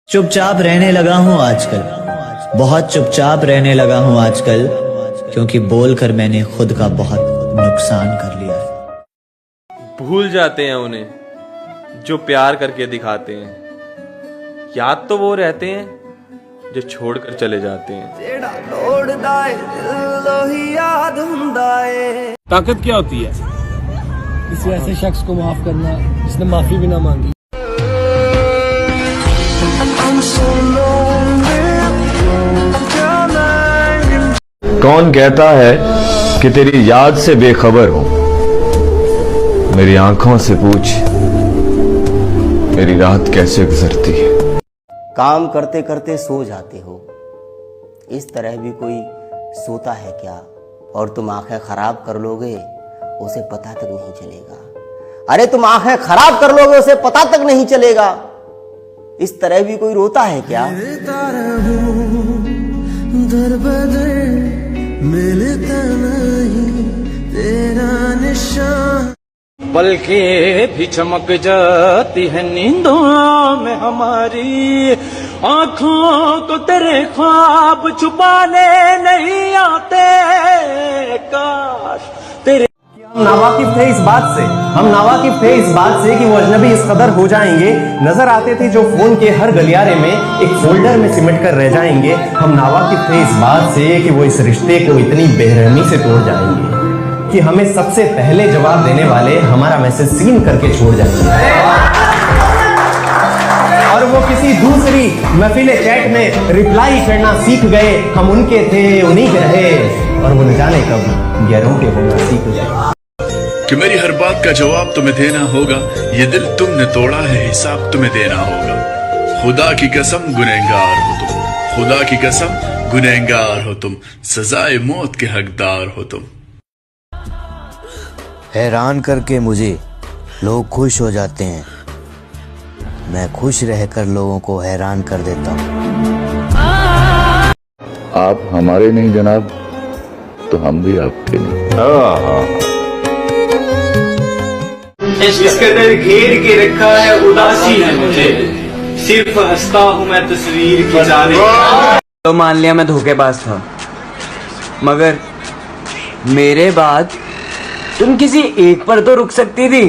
चुपचाप रहने लगा हूँ आजकल, बहुत चुपचाप रहने लगा हूँ आजकल, क्योंकि बोलकर मैंने खुद का बहुत नुकसान कर लिया है। भूल जाते हैं उन्हें जो प्यार करके दिखाते हैं, याद तो वो रहते हैं जो छोड़कर चले जाते हैं। ताकत क्या होती है? किसी ऐसे शख्स को माफ करना जिसने माफी भी ना मांगी। कौन कहता है कि तेरी याद से बेखबर हूं? मेरी आंखों से पूछ मेरी रात कैसे गुजरती है। काम करते करते सो जाते हो, इस तरह भी कोई सोता है क्या? और तुम आंखें खराब कर लोगे उसे पता तक नहीं चलेगा। अरे तुम आंखें खराब कर लोगे उसे पता तक नहीं चलेगा। इस तरह भी कोई रोता है क्या? दर बदर मिलता नहीं तेरा निशान। पलकें भी चमक जाती है नींदों में हमारी, आंखों को तेरे ख्वाब छुपाने नहीं आते। काश तेरे हम नावाकिफ थे इस बात से कि वो अजनबी इस कदर हो जाएंगे, नजर आते थे जो फोन के हर गलियारे में एक फोल्डर में सिमट कर रह जाएंगे। हम नावाकिफ थे इस बात से कि वो इस रिश्ते को इतनी बेरहमी से तोड़ जाएंगे कि हमें सबसे पहले जवाब देने वाले हमारा मैसेज सीन करके छोड़ जाएंगे, और वो किसी दूसरी महफिल चैट में रिप्लाई करना सीख गए। हम उनके थे उन्हीं के रहे, और वो न जाने कब गैरों के होना सीख गए। कि मेरी हर बात का जवाब तुम्हें देना होगा, ये दिल तुमने तोड़ा है हिसाब तुम्हें देना होगा। खुदा की कसम गुनहगार हो तुम, खुदा की कसम गुनहगार हो तुम, सजाए मौत के हकदार हो तुम। हैरान करके मुझे लोग खुश हो जाते हैं, मैं खुश रहकर लोगों को हैरान कर देता हूँ। आप हमारे नहीं जनाब, तो हम भी आपके नहीं। इस कदर घेर के रखा है उदासी है मुझे, सिर्फ हंसता हूँ मैं तस्वीर की जाने। तो मान लिया मैं धोखेबाज था, मगर मेरे बाद तुम किसी एक पर तो रुक सकती थी।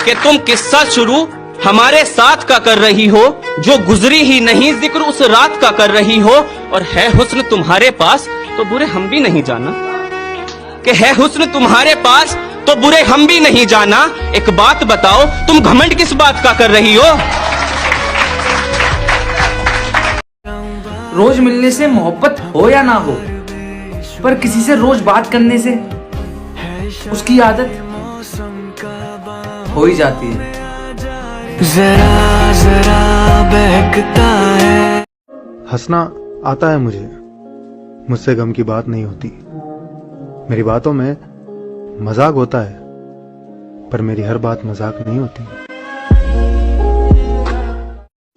कि तुम किस्सा शुरू हमारे साथ का कर रही हो, जो गुजरी ही नहीं जिक्र उस रात का कर रही हो। और है हुस्न तुम्हारे पास तो बुरे हम भी नहीं जाना, कि है हुस्न तुम्हारे पास तो बुरे हम भी नहीं जाना। एक बात बताओ तुम घमंड किस बात का कर रही हो? रोज मिलने से मोहब्बत हो या ना हो, पर किसी से रोज बात करने से उसकी आदत हो ही जाती है। जरा जरा बहकता है। हंसना आता है मुझसे गम की बात नहीं होती। मेरी बातों में मजाक होता है, पर मेरी हर बात मजाक नहीं होती।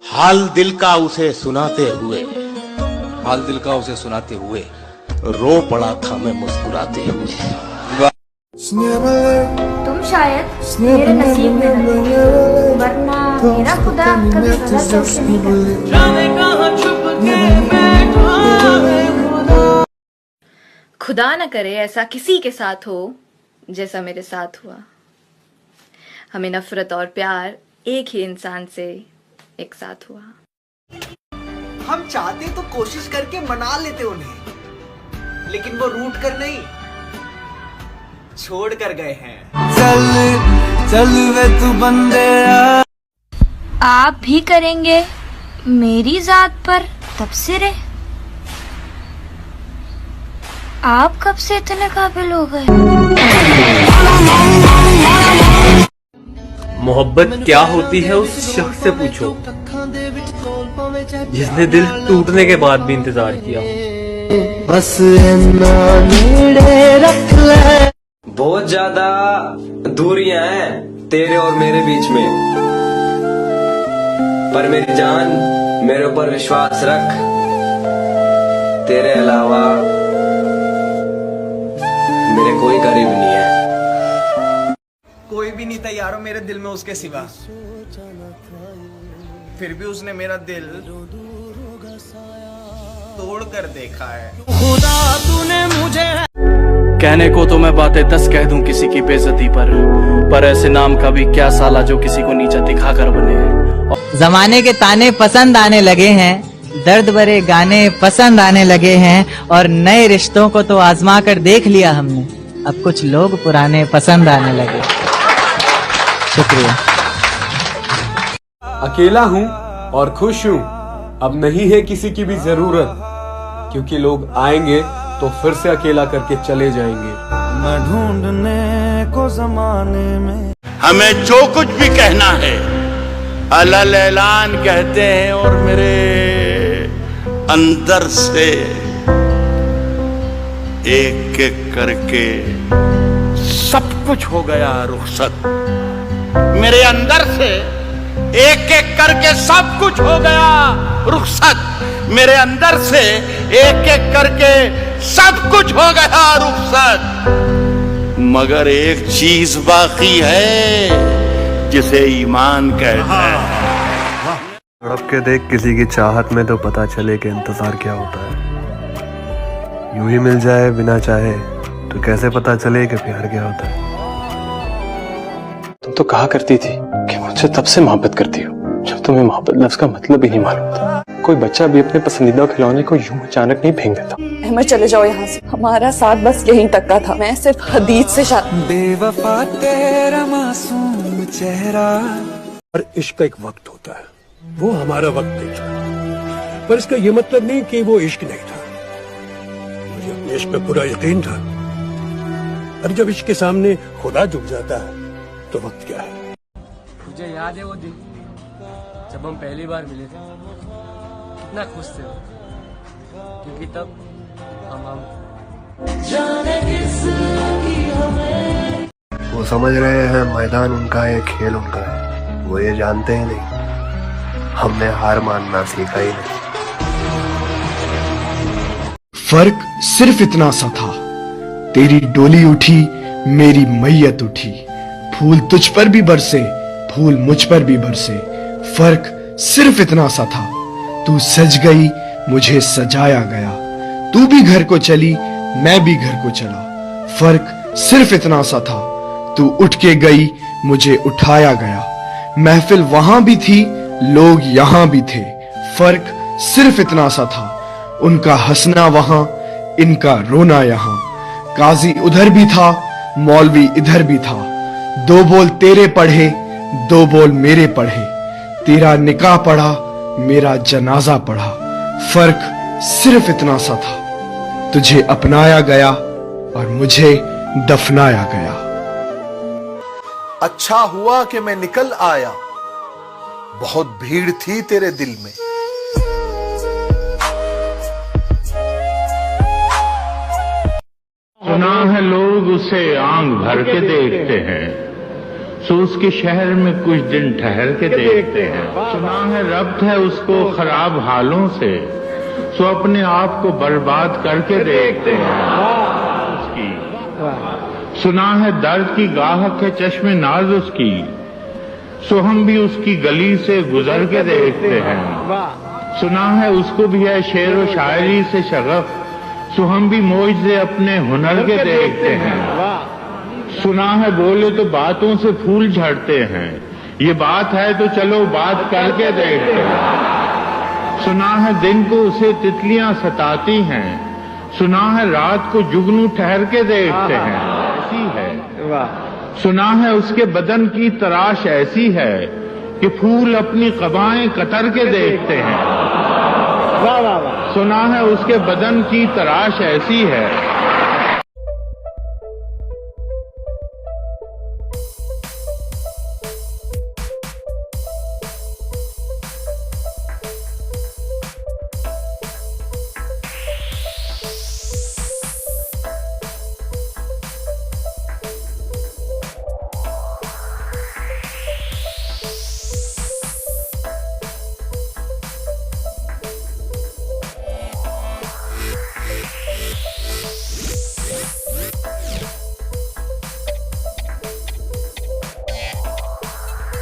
हाल दिल का उसे सुनाते हुए रो पड़ा था मैं मुस्कुराते हुए। तुम शायद मेरे नसीब में न थे, वरना मेरा खुदा कभी गलत दोस्त नहीं करता। खुदा न करे ऐसा किसी के साथ हो जैसा मेरे साथ हुआ। हमें नफरत और प्यार एक ही इंसान से एक साथ हुआ। हम चाहते तो कोशिश करके मना लेते उन्हें, लेकिन वो रूठ कर नहीं, छोड़ कर गए हैं। चल वे तू बंदे। आप भी करेंगे मेरी जात पर तबसरे? आप कब से इतने काबिल हो गए? मोहब्बत क्या होती है उस शख्स से पूछो जिसने दिल टूटने के बाद भी इंतजार किया। बस रख ले। बहुत ज्यादा दूरियां हैं तेरे और मेरे बीच में, पर मेरी जान मेरे ऊपर विश्वास रख, तेरे अलावा मेरे कोई करीब नहीं है। कोई भी नहीं नहीं तैयार हो मेरे दिल में उसके सिवा, फिर भी उसने मेरा दिल तोड़ कर देखा है। खुदा तूने मुझे कहने को तो मैं बातें 10 कह दूं किसी की बेइज्जती पर ऐसे नाम का भी क्या साला जो किसी को नीचा दिखाकर बने। जमाने के ताने पसंद आने लगे हैं, दर्द भरे गाने पसंद आने लगे हैं, और नए रिश्तों को तो आजमा कर देख लिया हमने, अब कुछ लोग पुराने पसंद आने लगे। शुक्रिया। अकेला हूँ और खुश हूँ, अब नहीं है किसी की भी जरूरत, क्योंकि लोग आएंगे तो फिर से अकेला करके चले जाएंगे। मैं ढूंढने को जमाने में, हमें जो कुछ भी कहना है अलल ऐलान कहते हैं, और मेरे अंदर से एक एक करके सब कुछ हो गया रुखसत। मेरे अंदर से एक एक करके सब कुछ हो गया रुखसत। मेरे अंदर से एक एक करके सब कुछ हो गया रुखसत, मगर एक चीज बाकी है जिसे ईमान कहते हैं। तड़प के देख किसी की चाहत में तो पता चले कि इंतजार क्या होता है। यूं ही मिल जाए बिना चाहे तो कैसे पता चले कि प्यार क्या होता है। तुम तो कहा करती थी कि मुझसे तब से मोहब्बत करती हो जब तुम्हें मोहब्बत लफ्ज का मतलब ही नहीं मालूम था। कोई बच्चा भी अपने पसंदीदा खिलौने को यूं अचानक नहीं फेंक देता। अहमद चले जाओ यहाँ से, हमारा साथ बस यहीं तक का था। मैं सिर्फ हदीद से शादी। बेवफा तेरा मासूम चेहरा। और इश्क का एक वक्त होता है, वो हमारा वक्त नहीं था, पर इसका ये मतलब नहीं कि वो इश्क नहीं था। मुझे अपने इश्क पे पूरा यकीन था, और जब इश्क के सामने खुदा झुक जाता है तो वक्त क्या है। मुझे याद है वो दिन जब हम पहली बार मिले थे, कितना खुश थे, क्योंकि तब हम वो समझ रहे हैं मैदान उनका है, खेल उनका है, वो ये जानते हैं नहीं हमने हार मानना सीखा ही नहीं। फर्क सिर्फ इतना सा था, तेरी डोली उठी मेरी मैयत उठी, फूल तुझ पर भी बरसे फूल मुझ पर भी बरसे। फर्क सिर्फ इतना सा था, तू सज गई मुझे सजाया गया, तू भी घर को चली मैं भी घर को चला। फर्क सिर्फ इतना सा था, तू उठ के गई मुझे उठाया गया, महफिल वहां भी थी लोग यहां भी थे। फर्क सिर्फ इतना सा था, उनका हंसना वहां इनका रोना यहां। काजी उधर भी था मौलवी इधर भी था, दो बोल तेरे पढ़े दो बोल मेरे पढ़े, तेरा निकाह पढ़ा मेरा जनाजा पढ़ा। फर्क सिर्फ इतना सा था, तुझे अपनाया गया और मुझे दफनाया गया। अच्छा हुआ कि मैं निकल आया, बहुत भीड़ थी तेरे दिल में। सुना है लोग उसे आंख भर के देखते हैं, सो उसके शहर में कुछ दिन ठहर के देखते हैं। सुना है रब्त है उसको खराब हालों से, सो अपने आप को बर्बाद करके देखते हैं उसकी। सुना है दर्द की गाहक है चश्मे नाज उसकी, सो हम भी उसकी गली से गुजर के देखते हैं। सुना है उसको भी है शेर व शायरी से शगफ, सो हम भी मौज से अपने हुनर के देखते हैं। सुना है बोले तो बातों से फूल झड़ते हैं, ये बात है तो चलो बात करके देखते हैं। सुना है दिन को उसे तितलियां सताती हैं, सुना है रात को जुगनू ठहर के देखते हैं। ऐसी है सुना है उसके बदन की तराश ऐसी है कि फूल अपनी कबाएं कतर के देखते हैं। सुना है उसके बदन की तराश ऐसी है